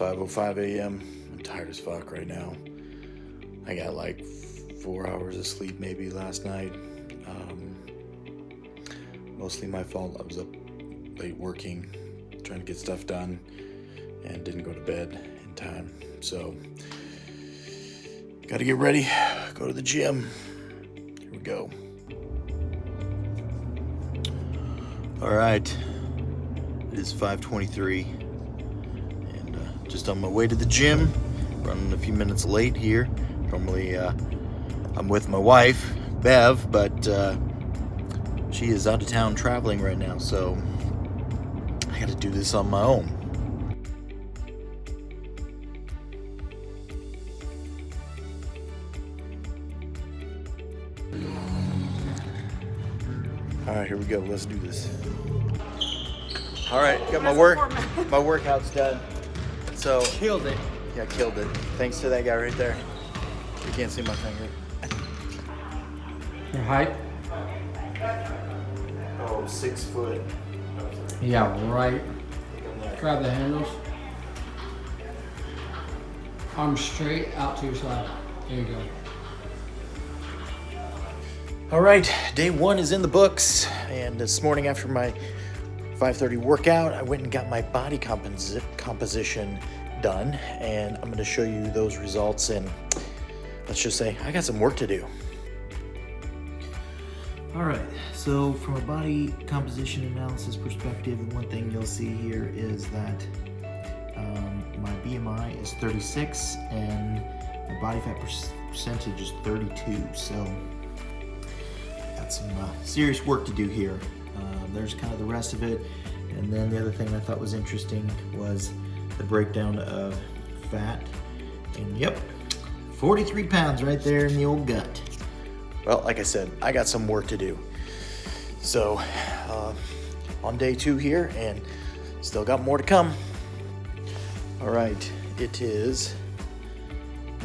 5:05 a.m. I'm tired as fuck right now. I got like 4 hours of sleep maybe last night. Mostly my fault. I was up late working, trying to get stuff done, and didn't go to bed in time. So, gotta get ready, go to the gym. Here we go. All right, it is 5:23, and just on my way to the gym, running a few minutes late here. Normally, I'm with my wife, Bev, but she is out of town traveling right now, so I gotta do this on my own. All right, here we go. Let's do this. All right, got my workout's done. So Killed it. yeah, killed it. Thanks to that guy right there. You can't see my finger. Your height? Oh, 6 foot. Yeah, right. Grab the handles. Arms straight out to your side. There you go. All right, day 1 is in the books, and this morning after my 5:30 workout, I went and got my body composition done, and I'm gonna show you those results, and let's just say I got some work to do. All right, so from a body composition analysis perspective, one thing you'll see here is that my BMI is 36 and my body fat percentage is 32, so got some serious work to do here. There's kind of the rest of it, and then the other thing I thought was interesting was the breakdown of fat, and yep, 43 pounds right there in the old gut. Well, like I said, I got some work to do. So, on day 2 here, and still got more to come. All right, it is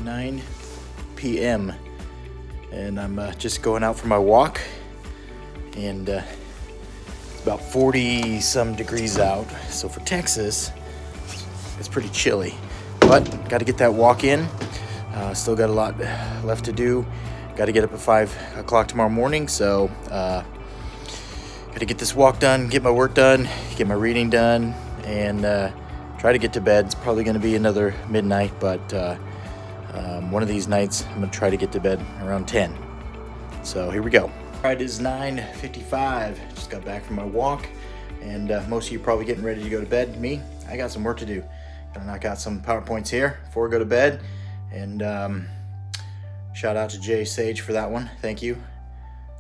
9 p.m. and I'm just going out for my walk, and it's about 40 some degrees out. So for Texas, it's pretty chilly, but got to get that walk in. Still got a lot left to do. Got to get up at 5 o'clock tomorrow morning, so got to get this walk done, get my work done, get my reading done, and try to get to bed. It's probably going to be another midnight, but one of these nights I'm going to try to get to bed around 10. So here we go. All right, it is 9:55. Just got back from my walk, and most of you probably getting ready to go to bed. Me, I got some work to do. Got to knock out some PowerPoints here before I go to bed, and shout out to Jay Sage for that one. Thank you.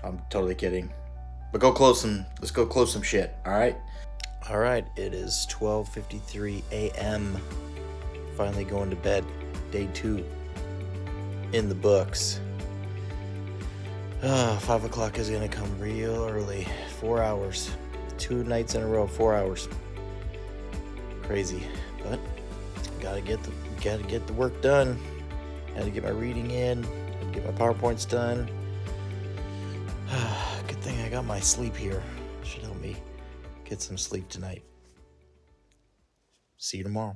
I'm totally kidding. But let's go close some shit, all right? All right, it is 12:53 a.m. Finally going to bed. Day 2 in the books. 5 o'clock is gonna come real early. 4 hours. 2 nights in a row, 4 hours. Crazy, but gotta get the work done. Gotta get my reading in. Gotta get my PowerPoints done. Good thing I got my sleep here. Should help me get some sleep tonight. See you tomorrow.